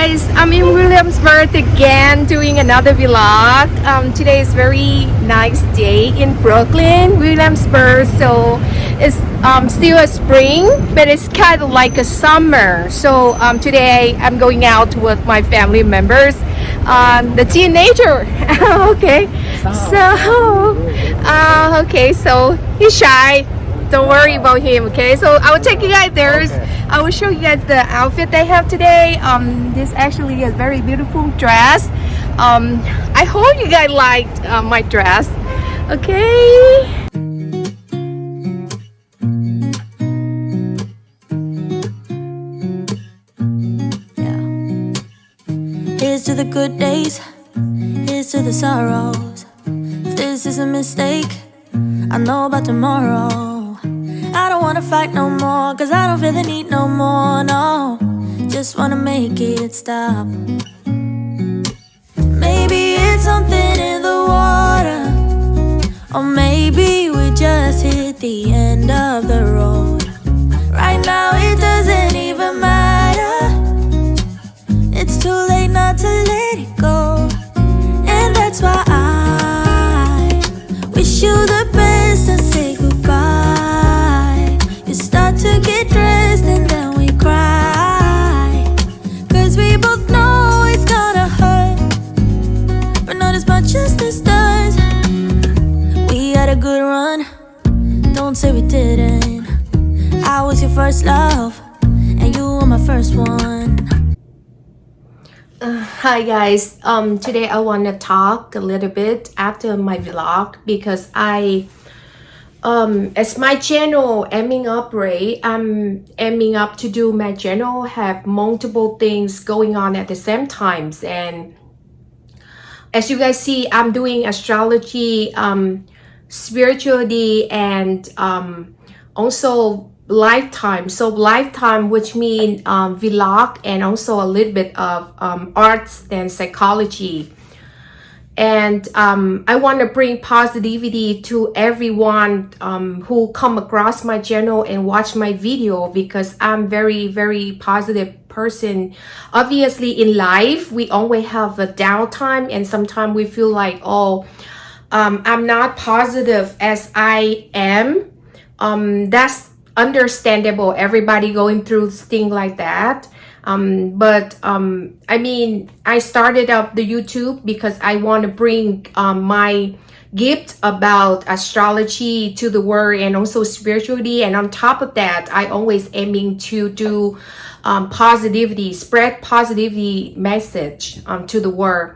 guys, I'm in Williamsburg again doing another vlog. Today is very nice day in Brooklyn, Williamsburg. So it's still a spring, but it's kind of like a summer. So today I'm going out with my family members, the teenager. Okay, so he's shy. Don't worry about him, okay? So I will take you guys there. I will show you guys the outfit I have today. This actually is a very beautiful dress. I hope you guys liked my dress, okay? Yeah. Here's to the good days, here's to the sorrows. If this is a mistake, I know about tomorrow. I don't wanna fight no more, cause I don't feel the need no more, no. Just wanna make it stop. Maybe it's something in the water, or maybe we just hit the end of the road. Right now it doesn't even matter. It's too late not to let it go. And that's why I wish you the best and say goodbye. You start to get dressed and then we cry, cause we both know it's gonna hurt, but not as much as this does. We had a good run, don't say we didn't. I was your first love, and you were my first one. Hi guys, today I want to talk a little bit after my vlog because as my channel aiming up, right? I'm aiming up to do my channel have multiple things going on at the same times, and as you guys see, I'm doing astrology, spirituality, and also lifetime. So lifetime, which means vlog, and also a little bit of arts and psychology. And I want to bring positivity to everyone who come across my channel and watch my video, because I'm very positive person. Obviously in life we always have a downtime, and sometimes we feel like, oh, I'm not positive as I am. That's understandable, everybody going through things like that. I mean, I started up the YouTube because I want to bring my gift about astrology to the world, and also spirituality. And on top of that, I always aiming to do positivity, spread positivity message to the world.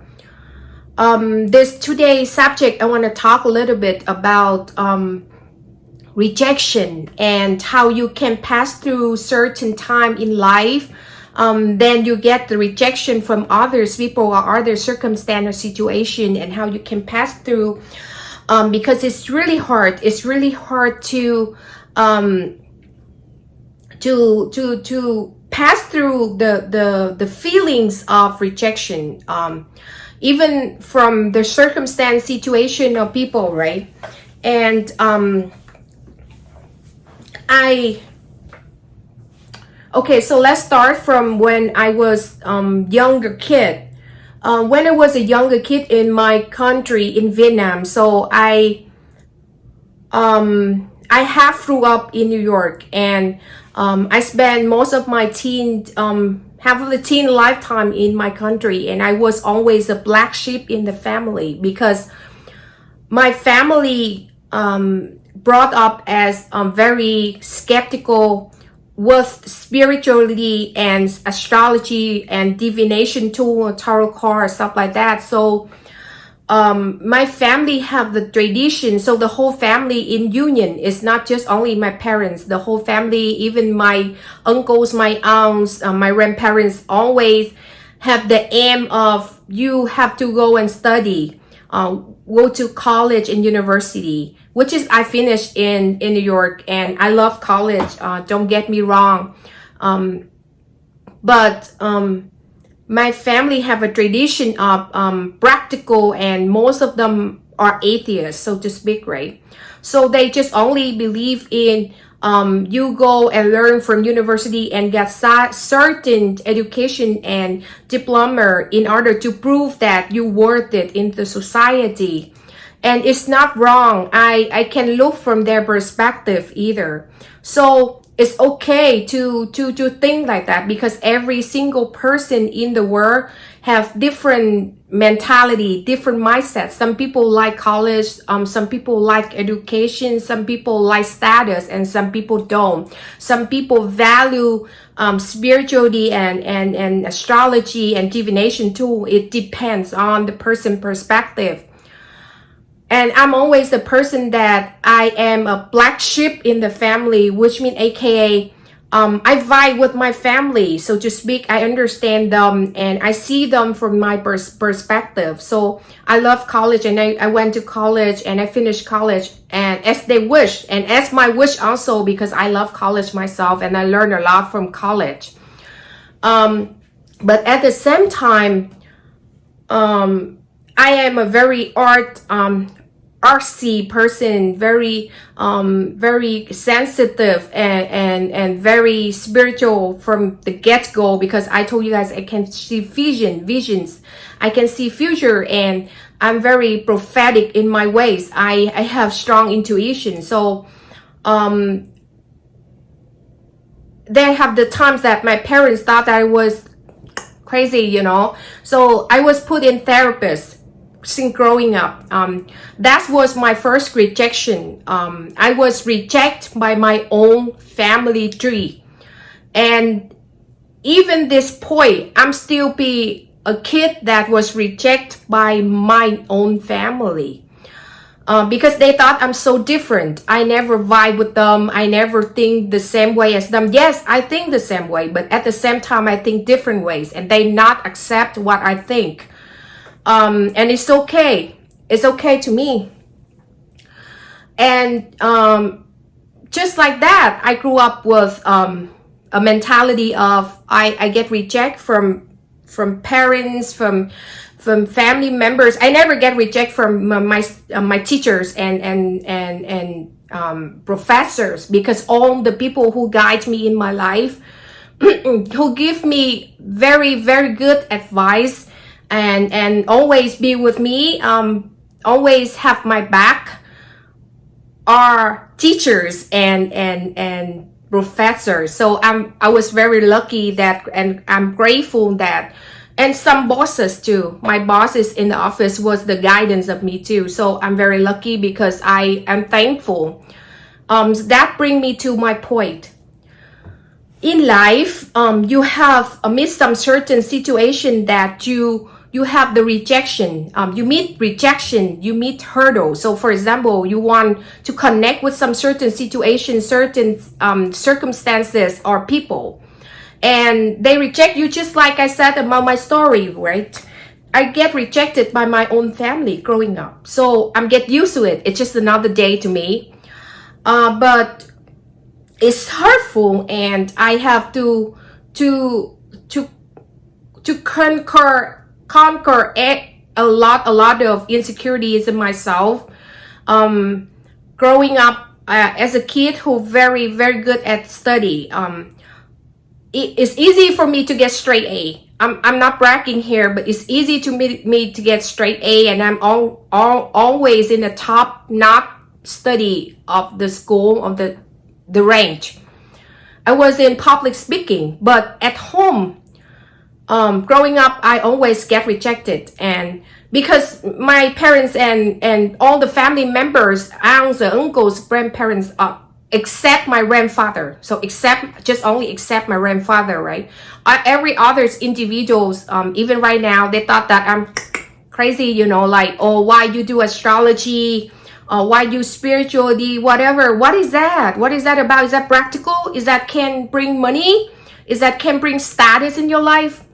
This today's subject, I want to talk a little bit about rejection and how you can pass through certain time in life. Then you get the rejection from others, people, or other circumstance or situation, and how you can pass through, because it's really hard. It's really hard to pass through the feelings of rejection, even from the circumstance, situation of people, right? And okay, so let's start from when I was younger kid. When I was a younger kid in my country, in Vietnam, so I half grew up in New York, and I spent most of my half of the teen lifetime in my country, and I was always a black sheep in the family, because my family brought up as very skeptical with spirituality and astrology and divination tool, tarot card, stuff like that. So my family have the tradition, so the whole family in union. It's not just only my parents, the whole family, even my uncles, my aunts, my grandparents always have the aim of you have to go and study, go to college and university, which is I finished in New York, and I love college, don't get me wrong, but my family have a tradition of practical, and most of them are atheists, so to speak, right? So they just only believe in you go and learn from university and get certain education and diploma in order to prove that you worth it in the society. And it's not wrong. I can look from their perspective either. So it's okay to think like that, because every single person in the world have different mentality, different mindsets. Some people like college, some people like education, some people like status, and some people don't. Some people value spirituality and astrology and divination too. It depends on the person perspective. And I'm always the person that I am a black sheep in the family, which means AKA I vibe with my family, so to speak. I understand them and I see them from my perspective. So I love college, and I went to college and I finished college, and as they wish and as my wish also, because I love college myself and I learned a lot from college. But at the same time, I am a very artsy person, very sensitive and very spiritual from the get-go, because I told you guys I can see visions. I can see future, and I'm very prophetic in my ways. I have strong intuition. So there have the times that my parents thought I was crazy, you know. So I was put in therapist since growing up. That was my first rejection. I was rejected by my own family tree, and even this point, I'm still be a kid that was rejected by my own family. Because they thought I'm so different. I never vibe with them. I never think the same way as them. Yes, I think the same way, but at the same time, I think different ways, and they not accept what I think. And it's okay. It's okay to me. And just like that, I grew up with a mentality of I get rejected from parents, from family members. I never get rejected from my teachers and professors, because all the people who guide me in my life, who give me very, very good advice, and always be with me, always have my back, are teachers and professors. So I was very lucky that, and I'm grateful that, and some bosses too. My bosses in the office was the guidance of me too. So I'm very lucky, because I am thankful. That brings me to my point. In life, you have amidst some certain situation that you have the rejection. You meet rejection, you meet hurdles. So for example, you want to connect with some certain situation, certain circumstances or people, and they reject you, just like I said about my story, right? I get rejected by my own family growing up. So I'm get used to it. It's just another day to me. But it's hurtful, and I have to conquer a lot of insecurities in myself. Growing up as a kid who very, very good at study, it's easy for me to get straight A. I'm not bragging here, but it's easy to me to get straight A, and I'm always in the top not study of the school, of the range. I was in public speaking, but at home, growing up, I always get rejected, and because my parents and all the family members, aunts, uncles, grandparents, except my grandfather. So only except my grandfather, right? Every other individuals, even right now, they thought that I'm crazy, you know, like, oh, why you do astrology? Why you spirituality, whatever. What is that? What is that about? Is that practical? Is that can bring money? Is that can bring status in your life?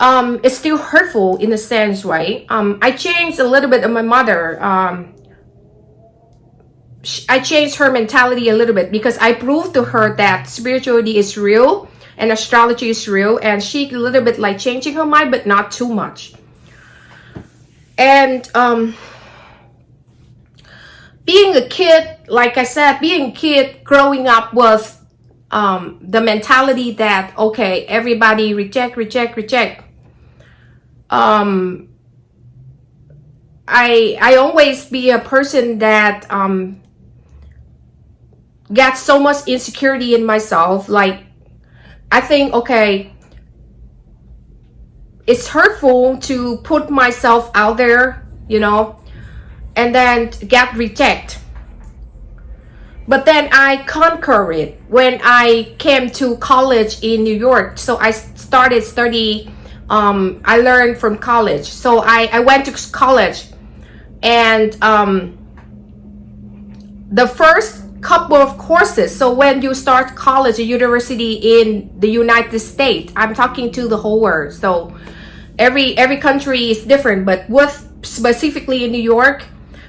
It's still hurtful in a sense, right? I changed a little bit of my mother. I changed her mentality a little bit, because I proved to her that spirituality is real and astrology is real, and she a little bit like changing her mind, but not too much. And being a kid, like I said, being a kid growing up with the mentality that, okay, everybody reject. I always be a person that got so much insecurity in myself. Like, I think, okay, it's hurtful to put myself out there, you know, and then get rejected. But then I conquer it when I came to college in New York. So I started study. I learned from college. So I went to college, and the first couple of courses. So when you start college or university in the United States, I'm talking to the whole world. So every country is different, but with specifically in New York,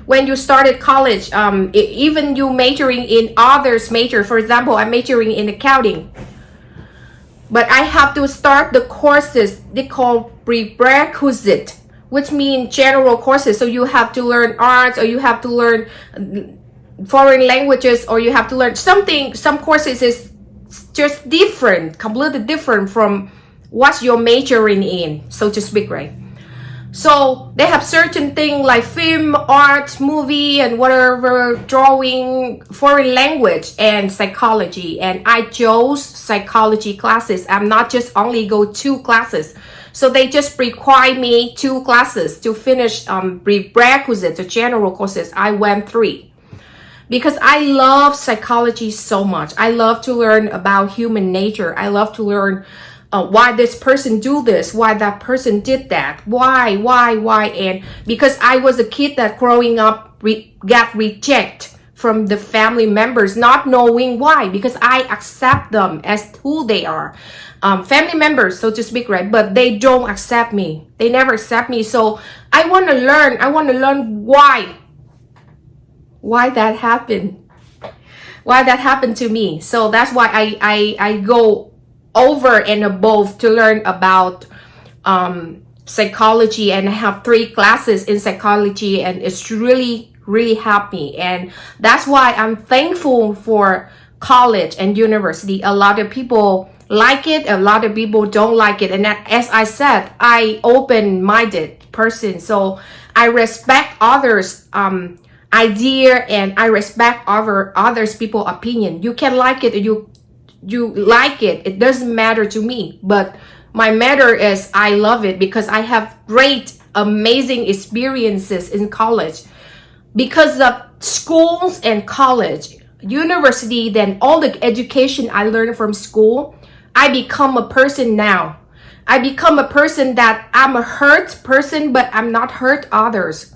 when you started college, even you majoring in others major, for example, I'm majoring in accounting, but I have to start the courses they call prerequisite, which means general courses. So you have to learn arts, or you have to learn foreign languages, or you have to learn something. Some courses is just different, completely different from what you're majoring in, so to speak, right? So they have certain things like film, art, movie, and whatever, drawing, foreign language, and psychology. And I chose psychology classes. I'm not just only go 2 classes. So they just require me 2 classes to finish prerequisites or general courses. I went 3. Because I love psychology so much. I love to learn about human nature. I love to learn why this person do this, why that person did that, why, and because I was a kid that growing up got rejected from the family members, not knowing why, because I accept them as who they are, family members, so to speak, right? But they don't accept me. They never accept me. So I want to learn why that happened, to me. So that's why I go over and above to learn about psychology, and I have 3 classes in psychology, and it's really helped me. And that's why I'm thankful for college and university. A lot of people like it, a lot of people don't like it, and that, as I said, I open-minded person, so I respect others idea, and I respect others people opinion. You can like it, or you like it, it doesn't matter to me, but my matter is I love it because I have great, amazing experiences in college because of schools and college, university, then all the education I learned from school. I become a person now. I become a person that I'm a hurt person, but I'm not hurt others.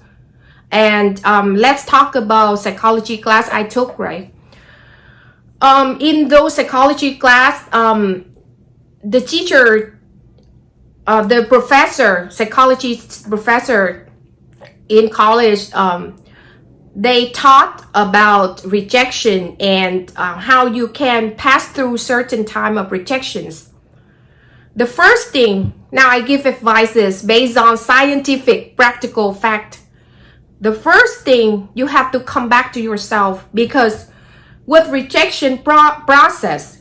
And let's talk about psychology class I took, right? In those psychology class, the teacher, the professor, psychology professor in college, they taught about rejection and how you can pass through certain time of rejections. The first thing, now I give advices based on scientific, practical fact. The first thing, you have to come back to yourself, because with rejection process,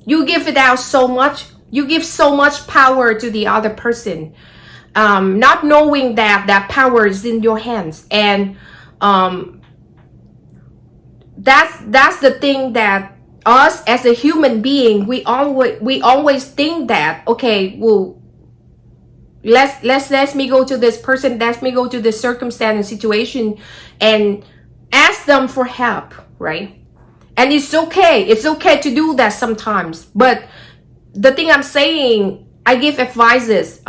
you give it out so much. You give so much power to the other person, not knowing that power is in your hands. And that's the thing that us as a human being, we always think that, okay, well, let me go to this person, let me go to this circumstance and situation and ask them for help, right? And it's okay to do that sometimes. But the thing I'm saying, I give advices,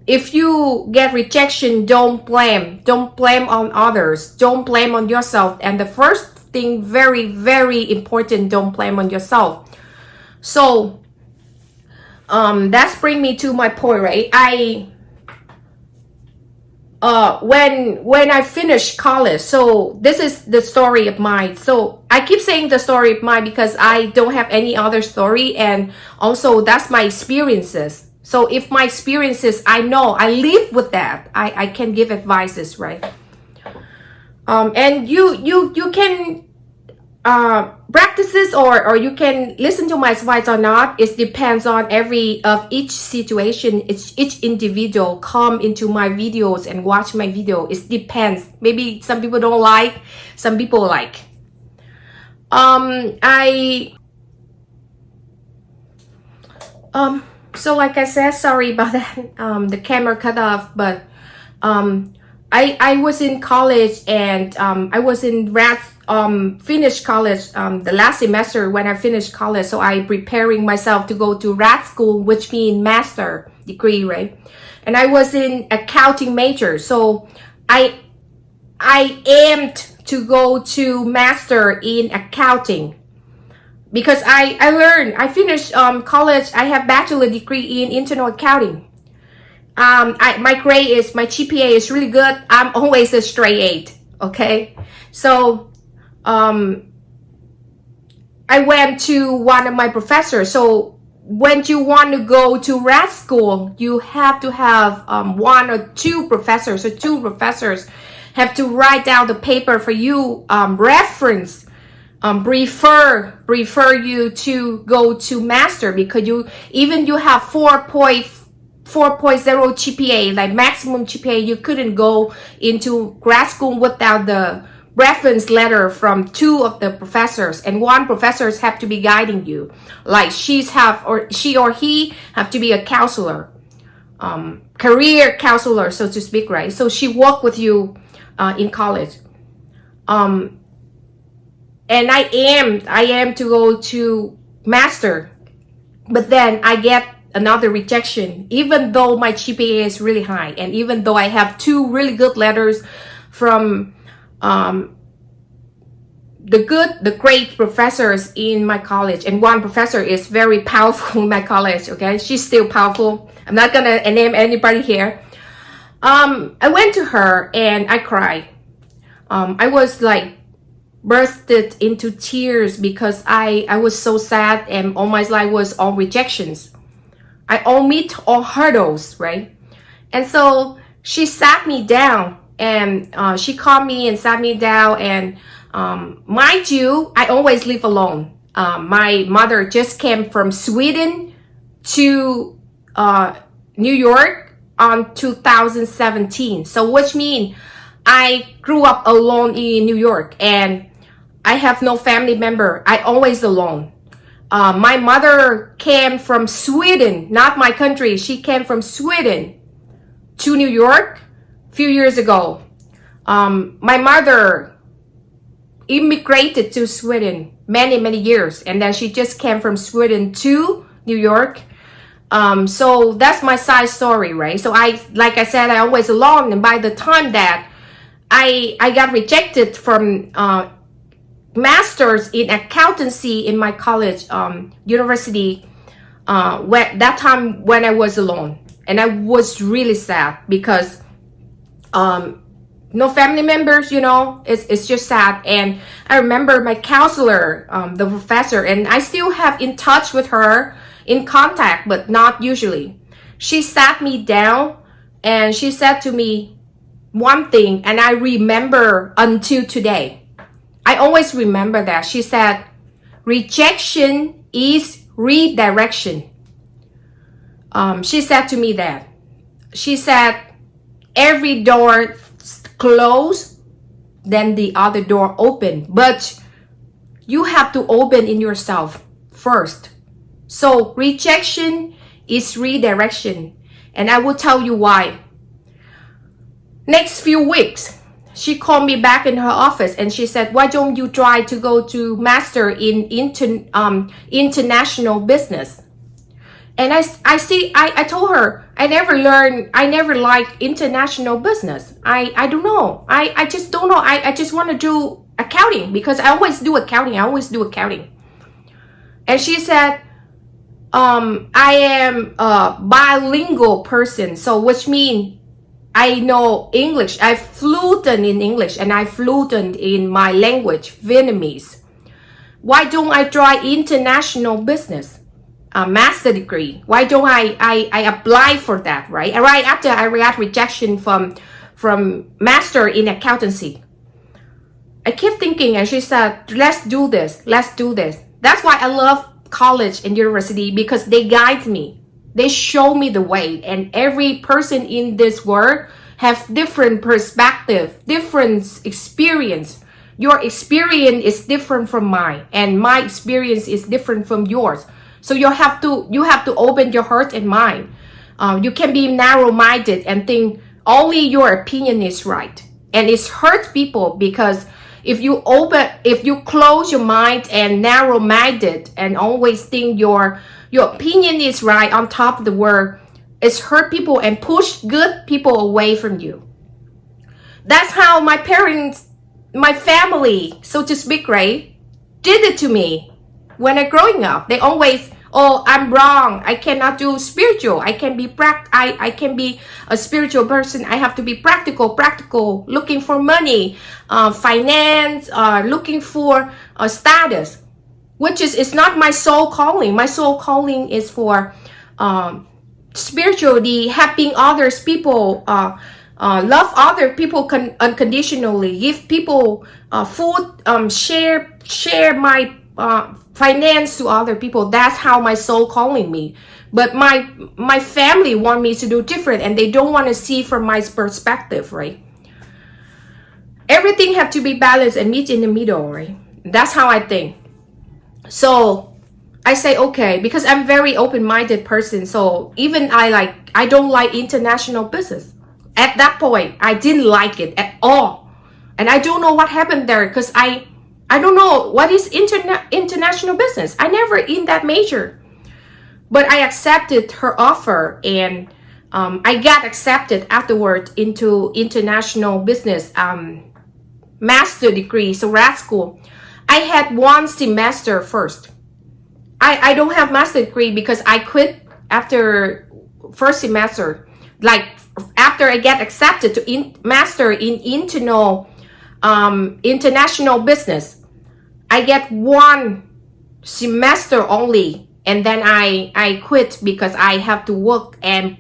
if you get rejection, don't blame on others, don't blame on yourself. And the first thing, very, very important, don't blame on yourself. So that's bring me to my point, right? When I finished college, so this is the story of mine. So I keep saying the story of mine because I don't have any other story, and also that's my experiences. So if my experiences, I know, I live with that, I can give advices, right? And you can practice this, or you can listen to my advice or not. It depends on each situation. Each individual come into my videos and watch my video. It depends. Maybe some people don't like, some people like. So like I said, sorry about that. The camera cut off, but I was in college, and I was in finished college the last semester when I finished college. So I preparing myself to go to grad school, which means master degree, right? And I was in accounting major, so I aimed to go to master in accounting. Because I finished college, I have bachelor degree in internal accounting. My GPA is really good. I'm always a straight 8, okay? So, I went to one of my professors. So, when you want to go to grad school, you have to have one or two professors, or two professors have to write down the paper for you, reference, prefer you to go to master, because you have 4.0 GPA, like maximum GPA, you couldn't go into grad school without the reference letter from two of the professors, and one professors have to be guiding you, like she or he have to be a counselor, career counselor, so to speak, right? So she worked with you in college. And I am to go to master, but then I get another rejection, even though my GPA is really high, and even though I have 2 really good letters from the great professors in my college, and one professor is very powerful in my college, okay? She's still powerful. I'm not gonna name anybody here. I went to her and I cried. I was like bursted into tears because I was so sad, and all my life was all rejections. I all meet all hurdles, right? And so she sat me down, and she called me and sat me down, and mind you, I always live alone. My mother just came from Sweden to New York on 2017. So which means I grew up alone in New York, and I have no family member. I always alone. My mother came from Sweden, not my country. She came from Sweden to New York a few years ago. My mother immigrated to Sweden many years, and then she just came from Sweden to New York. So that's my side story, right? So like I said, I always alone, and by the time that I got rejected from master's in accountancy in my college university, that time when I was alone, and I was really sad because no family members, you know, it's just sad. And I remember my counselor, the professor, and I still have in touch with her, in contact, but not usually. She sat me down and she said to me one thing, and I remember until today. I always remember that. She said, rejection is redirection. She said to me that. She said, every door closed, then the other door open. But you have to open in yourself first. So rejection is redirection. And I will tell you why. Next few weeks, she called me back in her office and she said, why don't you try to go to master in international business? And I told her, I never liked international business. I don't know. I just don't know. I just want to do accounting because I always do accounting. And she said, I am a bilingual person. So which means I know English. I'm fluent in English and I'm fluent in my language, Vietnamese. Why don't I try international business? master degree? Why don't I apply for that, right? Right after I got rejection from master in accountancy. I kept thinking, and she said, let's do this. That's why I love college and university, because they guide me. They show me the way. And every person in this world have different perspective, different experience. Your experience is different from mine, and my experience is different from yours. So you have to open your heart and mind. You can be narrow-minded and think only your opinion is right, and it hurts people, because if you close your mind and narrow-minded and always think your opinion is right on top of the world, it's hurt people and push good people away from you. That's how my parents, my family, so to speak, right, did it to me when I growing up. They always, oh, I'm wrong, I cannot do spiritual, I can be a spiritual person, I have to be practical, looking for money, finance, looking for status, which is not my soul calling. My soul calling is for spiritually, helping others people, love other people unconditionally, give people food, share my finance to other people. That's how my soul calling me. But my family want me to do different, and they don't want to see from my perspective, right? Everything have to be balanced and meet in the middle, right? That's how I think. So I say, okay, because I'm very open-minded person. So even I don't like international business. At that point, I didn't like it at all. And I don't know what happened there, because I don't know what is international business. I never in that major. But I accepted her offer, and I got accepted afterward into international business master degree, so grad school. I had one semester first. I don't have master degree because I quit after first semester. Like after I get accepted to master in international business, I get one semester only, and then I quit because I have to work and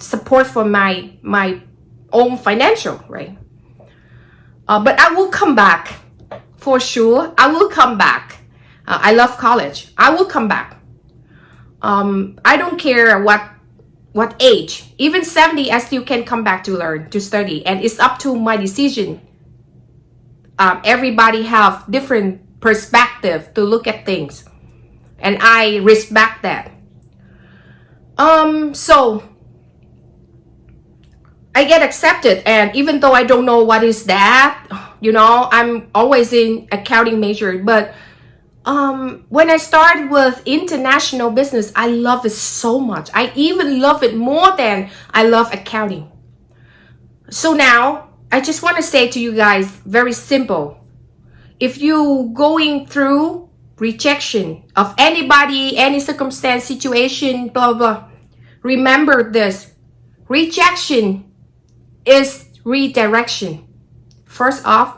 support for my own financial, right? But I will come back for sure. I will come back. I love college. I will come back. I don't care what age. Even 70, I still can come back to learn, to study, and it's up to my decision. Everybody have different perspective to look at things, and I respect that. So I get accepted, and even though I don't know what is that, I'm always in accounting major, but when I started with international business, I love it so much. I even love it more than I love accounting. So now I just want to say to you guys, very simple. If you going through rejection of anybody, any circumstance, situation, blah, blah, remember this. Rejection is redirection, first off.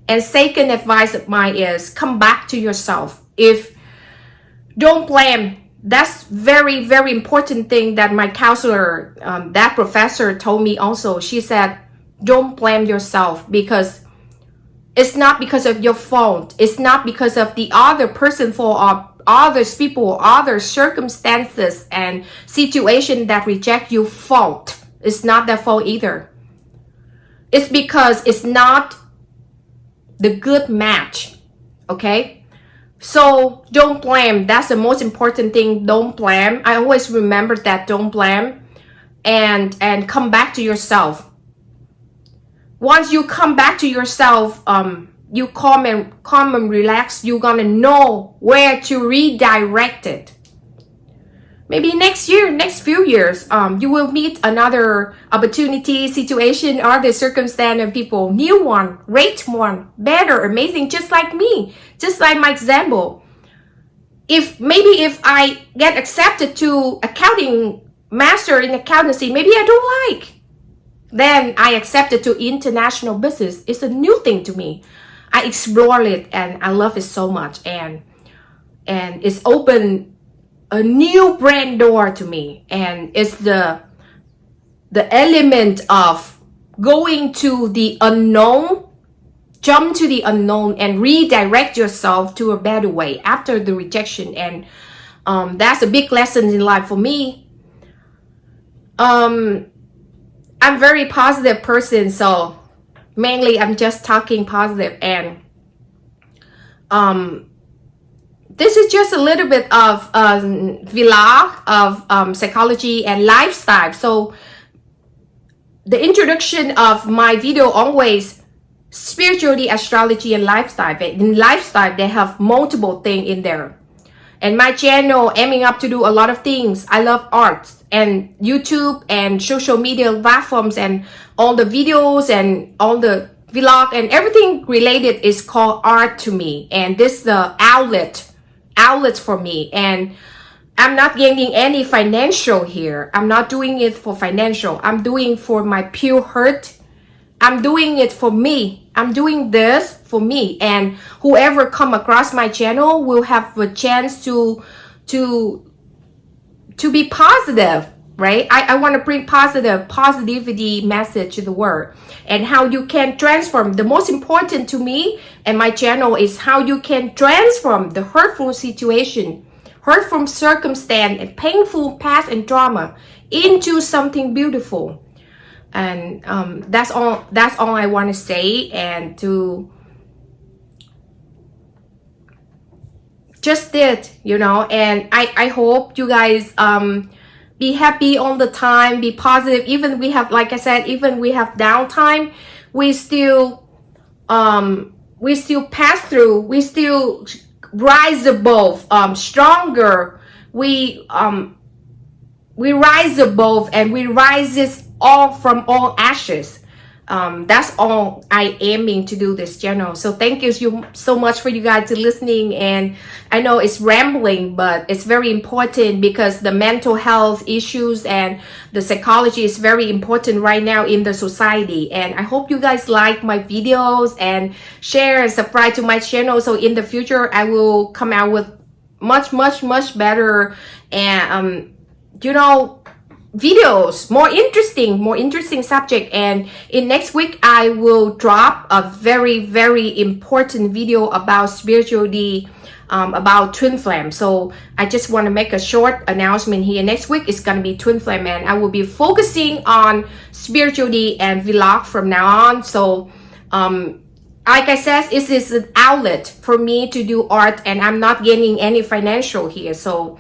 And second advice of mine is come back to yourself. Don't blame. That's very, very important thing that my counselor, that professor told me also. She said, don't blame yourself, because it's not because of your fault. It's not because of the other person fault, or others people, other circumstances and situation that reject you fault. It's not their fault either. It's because it's not the good match. Okay, so don't blame. That's the most important thing. Don't blame. I always remember that. Don't blame, and come back to yourself. Once you come back to yourself, you calm and relax, you're gonna know where to redirect it. Maybe next year, next few years, you will meet another opportunity, situation, other circumstance, and people, new one, great one, better, amazing, just like me, just like my example. If I get accepted to accounting, master in accountancy, maybe I don't like. Then I accepted to international business. It's a new thing to me. I explore it and I love it so much. And and it's opened a new brand door to me. And it's the element of going to the unknown, jump to the unknown and redirect yourself to a better way after the rejection. And that's a big lesson in life for me. I'm a very positive person, so mainly I'm just talking positive. And this is just a little bit of vlog of psychology and lifestyle. So the introduction of my video always spirituality, astrology, and lifestyle. In lifestyle, they have multiple things in there. And my channel aiming up to do a lot of things. I love art and YouTube and social media platforms, and all the videos and all the vlog and everything related is called art to me. And this is the outlets for me. And I'm not gaining any financial here. I'm not doing it for financial. I'm doing for my pure heart. I'm doing it for me. I'm doing this for me. And whoever come across my channel will have a chance to be positive, right? I want to bring positivity message to the world, and how you can transform. The most important to me and my channel is how you can transform the hurtful situation, hurtful circumstance, and painful past and drama into something beautiful. And that's all I want to say. And to just did, you know. And I hope you guys be happy all the time, be positive. Even we have, like I said, even we have downtime, we still pass through, we still rise above, stronger. We rise above, and we rises all from all ashes. That's all I aiming to do this channel. So thank you so much for you guys to listening. And I know it's rambling, but it's very important, because the mental health issues and the psychology is very important right now in the society. And I hope you guys like my videos and share and subscribe to my channel, so in the future I will come out with much better and you know, videos, more interesting subject. And in next week I will drop a very important video about spirituality, about twin flame. So I just want to make a short announcement here. Next week is going to be twin flame, and I will be focusing on spirituality and vlog from now on. So like I said, this is an outlet for me to do art, and I'm not gaining any financial here. So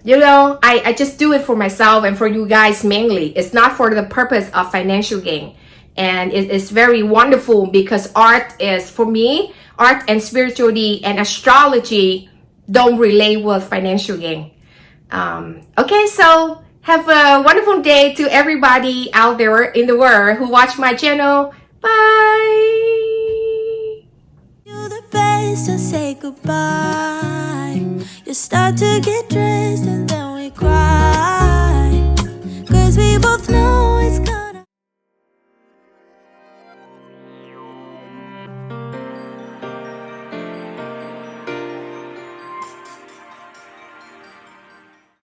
you know, I just do it for myself and for you guys mainly. It's not for the purpose of financial gain. And it is very wonderful, because art is, for me, art and spirituality and astrology don't relate with financial gain. Okay, so have a wonderful day to everybody out there in the world who watch my channel. Bye! You're the best to say goodbye. You start to get dressed and then we cry.